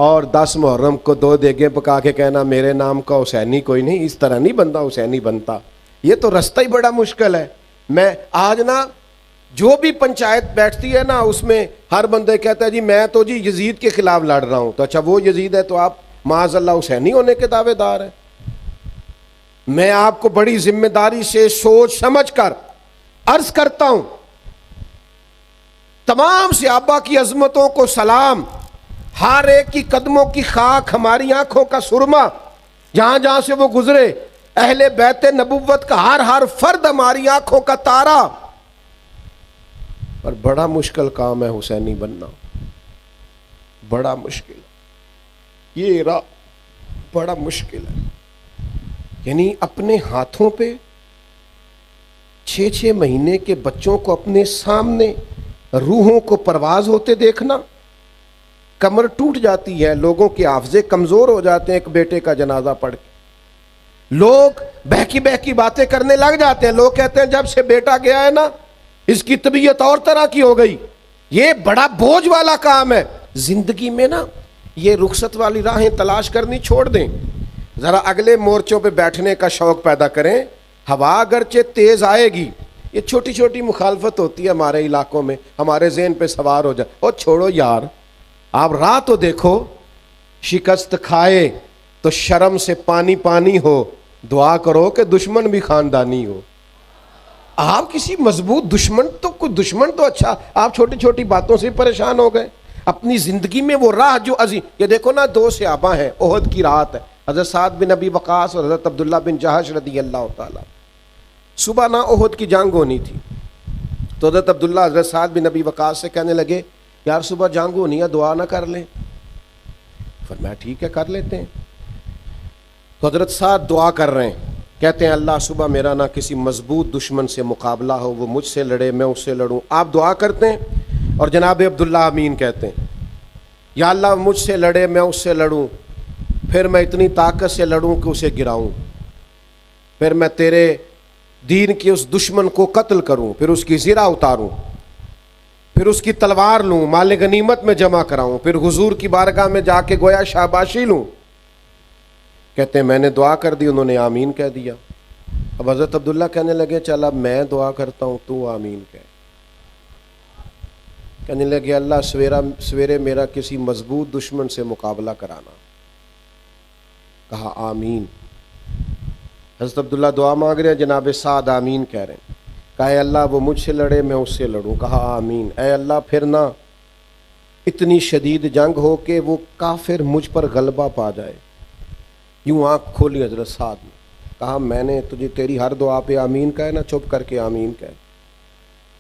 اور 10 محرم کو 2 دیگیں پکا کے کہنا میرے نام کا حسینی کوئی نہیں، اس طرح نہیں بندہ حسینی بنتا، یہ تو رستہ ہی بڑا مشکل ہے۔ میں آج نا جو بھی پنچایت بیٹھتی ہے نا اس میں ہر بندے کہتا ہے جی میں تو جی یزید کے خلاف لڑ رہا ہوں، تو اچھا وہ یزید ہے تو آپ معاذ اللہ حسینی ہونے کے دعوے دار ہیں۔ میں آپ کو بڑی ذمہ داری سے سوچ سمجھ کر عرض کرتا ہوں، تمام صحابہ کی عظمتوں کو سلام، ہر ایک کی قدموں کی خاک ہماری آنکھوں کا سرما، جہاں جہاں سے وہ گزرے، اہل بیت نبوت کا ہر فرد ہماری آنکھوں کا تارا، اور بڑا مشکل کام ہے حسینی بننا، بڑا مشکل، یہ بڑا مشکل ہے۔ یعنی اپنے ہاتھوں پہ 6 مہینے کے بچوں کو اپنے سامنے روحوں کو پرواز ہوتے دیکھنا، کمر ٹوٹ جاتی ہے، لوگوں کے حافظے کمزور ہو جاتے ہیں ایک بیٹے کا جنازہ پڑھ کے، لوگ بہکی بہکی باتیں کرنے لگ جاتے ہیں، لوگ کہتے ہیں جب سے بیٹا گیا ہے نا اس کی طبیعت اور طرح کی ہو گئی۔ یہ بڑا بوجھ والا کام ہے۔ زندگی میں نا یہ رخصت والی راہیں تلاش کرنی چھوڑ دیں، ذرا اگلے مورچوں پہ بیٹھنے کا شوق پیدا کریں۔ ہوا اگرچہ تیز آئے گی، یہ چھوٹی چھوٹی مخالفت ہوتی ہے ہمارے علاقوں میں، ہمارے ذہن پہ سوار ہو جائے، اور چھوڑو یار، آپ راہ تو دیکھو، شکست کھائے تو شرم سے پانی پانی ہو، دعا کرو کہ دشمن بھی خاندانی ہو۔ آپ کسی مضبوط دشمن تو کوئی دشمن تو اچھا، آپ چھوٹی چھوٹی باتوں سے پریشان ہو گئے۔ اپنی زندگی میں وہ راہ جو عظیم، یہ دیکھو نا 2 صحابہ ہیں، احد کی رات ہے، حضرت سعد بن ابی وقاص اور حضرت عبداللہ بن جہش رضی اللہ تعالیٰ۔ صبح نہ احد کی جنگ ہونی تھی، تو حضرت عبداللہ حضرت سعد بن ابی وقاص سے کہنے لگے یار صبح جنگ ہونی ہے، دعا نہ کر لیں؟ فرمایا ٹھیک ہے کر لیتے ہیں۔ تو حضرت سعد دعا کر رہے ہیں، کہتے ہیں اللہ صبح میرا نہ کسی مضبوط دشمن سے مقابلہ ہو، وہ مجھ سے لڑے میں اس سے لڑوں۔ آپ دعا کرتے ہیں اور جناب عبداللہ امین کہتے ہیں یا اللہ مجھ سے لڑے میں اس سے لڑوں، پھر میں اتنی طاقت سے لڑوں کہ اسے گراؤں، پھر میں تیرے دین کے اس دشمن کو قتل کروں، پھر اس کی زرہ اتاروں، پھر اس کی تلوار لوں، مال غنیمت میں جمع کراؤں، پھر حضور کی بارگاہ میں جا کے گویا شاباشی لوں۔ کہتے ہیں میں نے دعا کر دی، انہوں نے آمین کہہ دیا۔ اب حضرت عبداللہ کہنے لگے چل اب میں دعا کرتا ہوں تو آمین کہہ۔ کہنے لگے اللہ سویرے میرا کسی مضبوط دشمن سے مقابلہ کرانا۔ کہا آمین۔ حضرت عبداللہ دعا مانگ رہے ہیں، جناب سعد آمین کہہ رہے ہیں۔ کہا اے اللہ وہ مجھ سے لڑے میں اس سے لڑوں۔ کہا آمین۔ اے اللہ پھر نہ اتنی شدید جنگ ہو کہ وہ کافر مجھ پر غلبہ پا جائے۔ یوں آنکھ کھولی حضرت سعد نے، کہا میں نے تجھے تیری ہر دعا پہ آمین کہے نا، چپ کر کے آمین کہے۔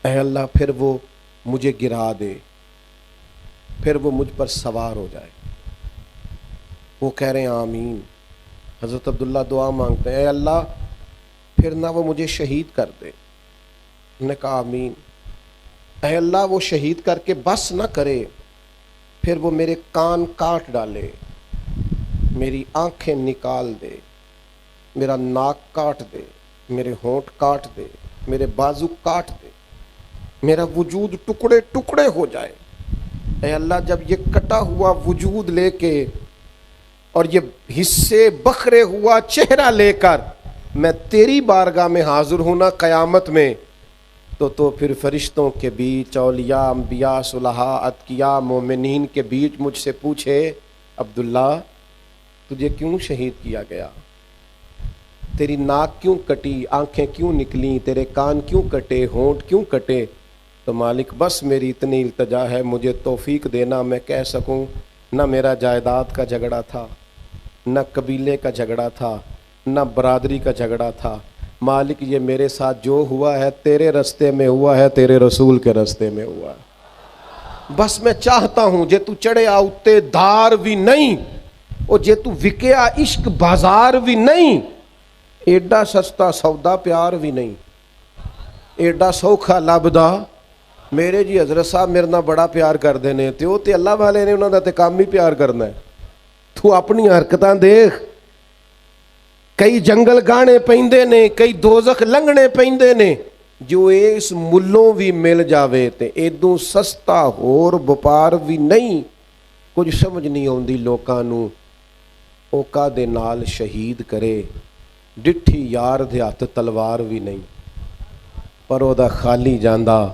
اے اللہ پھر وہ مجھے گرا دے، پھر وہ مجھ پر سوار ہو جائے۔ وہ کہہ رہے ہیں آمین۔ حضرت عبداللہ دعا مانگتے ہیں اے اللہ پھر نہ وہ مجھے شہید کر دے۔ انہوں نے کہا آمین۔ اے اللہ وہ شہید کر کے بس نہ کرے، پھر وہ میرے کان کاٹ ڈالے، میری آنکھیں نکال دے، میرا ناک کاٹ دے، میرے ہونٹ کاٹ دے، میرے بازو کاٹ دے، میرا وجود ٹکڑے ٹکڑے ہو جائے۔ اے اللہ جب یہ کٹا ہوا وجود لے کے اور یہ حصے بکھرے ہوا چہرہ لے کر میں تیری بارگاہ میں حاضر ہوں نا قیامت میں، تو پھر فرشتوں کے بیچ، اولیاء، انبیاء، صلحاء، اتقیاء، مومنین کے بیچ مجھ سے پوچھے عبداللہ تجھے کیوں شہید کیا گیا؟ تیری ناک کیوں کٹی، آنکھیں کیوں نکلیں، تیرے کان کیوں کٹے، ہونٹ کیوں کٹے؟ تو مالک بس میری اتنی التجا ہے، مجھے توفیق دینا میں کہہ سکوں نہ میرا جائیداد کا جھگڑا تھا، نہ قبیلے کا جھگڑا تھا، نہ برادری کا جھگڑا تھا۔ مالک یہ میرے ساتھ جو ہوا ہے تیرے رستے میں ہوا ہے، تیرے رسول کے رستے میں ہوا ہے۔ بس میں چاہتا ہوں جے تو چڑھے آؤتے دھار بھی نہیں، ਉਹ ਜੇ ਤੂੰ ਵਿਕਿਆ ਇਸ਼ਕ ਬਾਜ਼ਾਰ ਵੀ ਨਹੀਂ, ਐਡਾ ਸਸਤਾ ਸੌਦਾ ਪਿਆਰ ਵੀ ਨਹੀਂ, ਐਡਾ ਸੌਖਾ ਲੱਭਦਾ। ਮੇਰੇ ਜੀ ਹਜ਼ਰਤ ਸਾਹਿਬ ਮੇਰੇ ਨਾਲ ਬੜਾ ਪਿਆਰ ਕਰਦੇ ਨੇ, ਤੇ ਉਹ ਤੇ ਅੱਲਾ ਵਾਲੇ ਨੇ, ਉਹਨਾਂ ਦਾ ਤੇ ਕੰਮ ਹੀ ਪਿਆਰ ਕਰਨਾ ਹੈ। ਤੂੰ ਆਪਣੀਆਂ ਹਰਕਤਾਂ ਦੇਖ, ਕਈ ਜੰਗਲ ਗਾਣੇ ਪੈਂਦੇ ਨੇ, ਕਈ ਦੋਜ਼ਖ ਲੰਘਣੇ ਪੈਂਦੇ ਨੇ। ਜੋ ਇਸ ਮੁੱਲੋਂ ਵੀ ਮਿਲ ਜਾਵੇ ਤੇ ਇਦੋਂ ਸਸਤਾ ਹੋਰ ਵਪਾਰ ਵੀ ਨਹੀਂ। ਕੁਝ ਸਮਝ ਨਹੀਂ ਆਉਂਦੀ ਲੋਕਾਂ ਨੂੰ, ਉਹ ਕਾਹਦੇ ਨਾਲ ਸ਼ਹੀਦ ਕਰੇ। ਡਿੱਠੀ ਯਾਰ ਦੇ ਹੱਥ ਤਲਵਾਰ ਵੀ ਨਹੀਂ, ਪਰ ਉਹਦਾ ਖਾਲੀ ਜਾਂਦਾ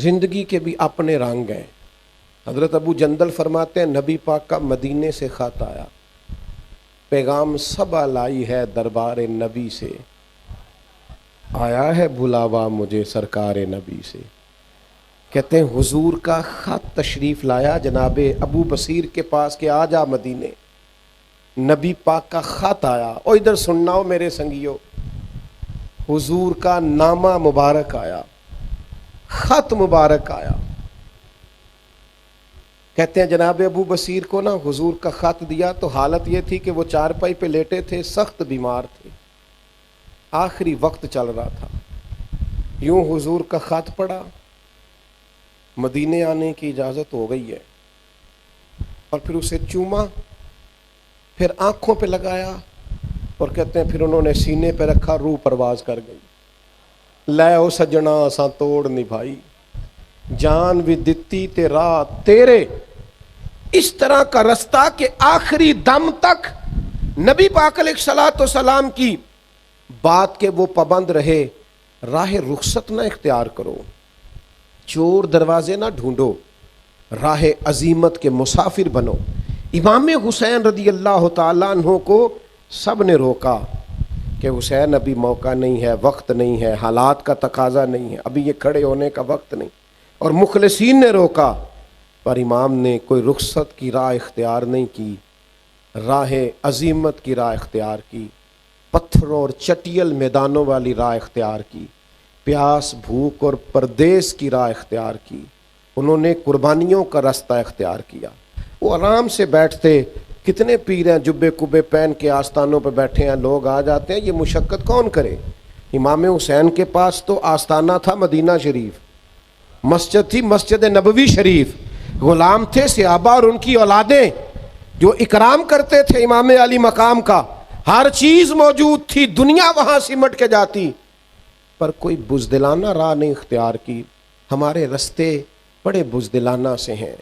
زندگی کے بھی اپنے رنگ ہیں. حضرت ابو جندل فرماتے ہیں نبی پاک کا مدینے سے خط آیا, پیغام صبا لائی ہے دربار نبی سے, آیا ہے بلاوا مجھے سرکار نبی سے. کہتے ہیں حضور کا خط تشریف لایا جناب ابو بصیر کے پاس کہ آ جا مدینے. نبی پاک کا خط آیا, اور ادھر سننا ہو میرے سنگیو, حضور کا نامہ مبارک آیا, خط مبارک آیا. کہتے ہیں جناب ابو بصیر کو نا حضور کا خط دیا تو حالت یہ تھی کہ وہ چارپائی پہ لیٹے تھے, سخت بیمار تھے, آخری وقت چل رہا تھا. یوں حضور کا خط پڑھا, مدینے آنے کی اجازت ہو گئی ہے, اور پھر اسے چوما, پھر آنکھوں پہ لگایا, اور کہتے ہیں پھر انہوں نے سینے پہ رکھا, روح پرواز کر گئی. لے او سجنا اساں توڑ نبھائی, جان بھی دتی تے راہ تیرے. اس طرح کا رستہ کہ آخری دم تک نبی پاک علیہ الصلوۃ والسلام کی بات کے وہ پابند رہے. راہ رخصت نہ اختیار کرو, چور دروازے نہ ڈھونڈو, راہ عزیمت کے مسافر بنو. امام حسین رضی اللہ تعالیٰ عنہ کو سب نے روکا کہ حسین ابھی موقع نہیں ہے, وقت نہیں ہے, حالات کا تقاضا نہیں ہے, ابھی یہ کھڑے ہونے کا وقت نہیں. اور مخلصین نے روکا, پر امام نے کوئی رخصت کی راہ اختیار نہیں کی, راہ عزیمت کی راہ اختیار کی, پتھروں اور چٹیل میدانوں والی راہ اختیار کی, پیاس بھوک اور پردیس کی راہ اختیار کی. انہوں نے قربانیوں کا رستہ اختیار کیا. وہ آرام سے بیٹھتے, کتنے پیر ہیں جبے کبے پہن کے آستانوں پہ بیٹھے ہیں, لوگ آ جاتے ہیں, یہ مشقت کون کرے. امام حسین کے پاس تو آستانہ تھا مدینہ شریف, مسجد تھی مسجد نبوی شریف, غلام تھے صحابہ اور ان کی اولادیں جو اکرام کرتے تھے امام علی مقام کا, ہر چیز موجود تھی, دنیا وہاں سمٹ کے جاتی, پر کوئی بزدلانہ راہ نہیں اختیار کی. ہمارے رستے بڑے بزدلانہ سے ہیں,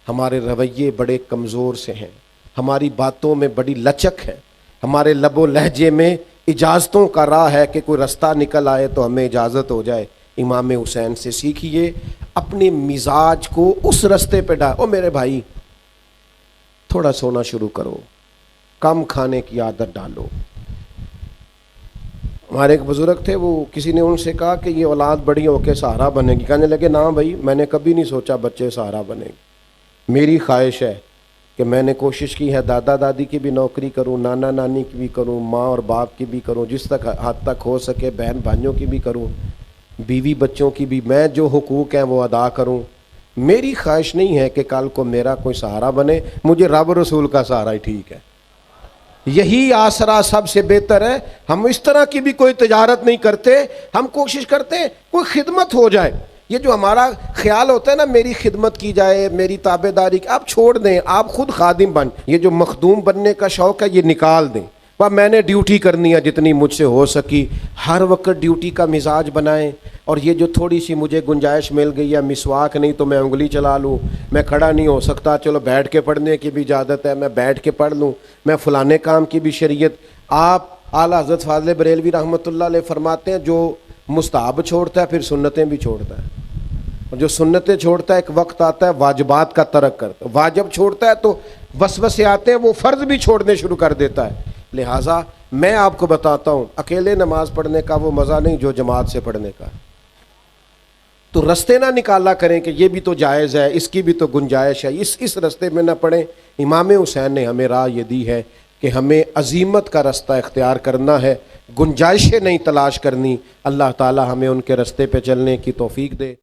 ہمارے رویے بڑے کمزور سے ہیں, ہماری باتوں میں بڑی لچک ہے, ہمارے لب و لہجے میں اجازتوں کا راہ ہے کہ کوئی رستہ نکل آئے تو ہمیں اجازت ہو جائے. امام حسین سے سیکھیے, اپنے مزاج کو اس رستے پہ ڈال. او میرے بھائی تھوڑا سونا شروع کرو, کم کھانے کی عادت ڈالو. ہمارے ایک بزرگ تھے, وہ کسی نے ان سے کہا کہ یہ اولاد بڑی ہو کے سہارا بنے گی. کہنے لگے نا بھائی, میں نے کبھی نہیں سوچا بچے سہارا بنے گی. میری خواہش ہے کہ میں نے کوشش کی ہے دادا دادی کی بھی نوکری کروں, نانا نانی کی بھی کروں, ماں اور باپ کی بھی کروں, جس تک حد تک ہو سکے بہن بھائیوں کی بھی کروں, بیوی بچوں کی بھی, میں جو حقوق ہیں وہ ادا کروں. میری خواہش نہیں ہے کہ کل کو میرا کوئی سہارا بنے, مجھے رب رسول کا سہارا ہی ٹھیک ہے, یہی آسرا سب سے بہتر ہے. ہم اس طرح کی بھی کوئی تجارت نہیں کرتے, ہم کوشش کرتے ہیں کوئی خدمت ہو جائے. یہ جو ہمارا خیال ہوتا ہے نا میری خدمت کی جائے, میری تابع داری, آپ چھوڑ دیں, آپ خود خادم بن. یہ جو مخدوم بننے کا شوق ہے یہ نکال دیں. میں نے ڈیوٹی کرنی ہے جتنی مجھ سے ہو سکی, ہر وقت ڈیوٹی کا مزاج بنائیں. اور یہ جو تھوڑی سی مجھے گنجائش مل گئی ہے, مسواک نہیں تو میں انگلی چلا لوں, میں کھڑا نہیں ہو سکتا, چلو بیٹھ کے پڑھنے کی بھی اجازت ہے, میں بیٹھ کے پڑھ لوں, میں فلانے کام کی بھی شریعت. آپ اعلیٰ حضرت فاضل بریلوی رحمۃ اللہ علیہ فرماتے ہیں جو مستحب چھوڑتا ہے پھر سنتیں بھی چھوڑتا ہے, اور جو سنتیں چھوڑتا ہے ایک وقت آتا ہے واجبات کا ترک کرتا ہے. واجب چھوڑتا ہے تو وسوسے آتے ہیں, وہ فرض بھی چھوڑنے شروع کر دیتا ہے. لہٰذا میں آپ کو بتاتا ہوں اکیلے نماز پڑھنے کا وہ مزہ نہیں جو جماعت سے پڑھنے کا. تو رستے نہ نکالا کریں کہ یہ بھی تو جائز ہے, اس کی بھی تو گنجائش ہے, اس رستے میں نہ پڑھیں. امام حسین نے ہمیں راہ یہ دی ہے کہ ہمیں عزیمت کا رستہ اختیار کرنا ہے, گنجائشیں نہیں تلاش کرنی. اللہ تعالی ہمیں ان کے رستے پہ چلنے کی توفیق دے.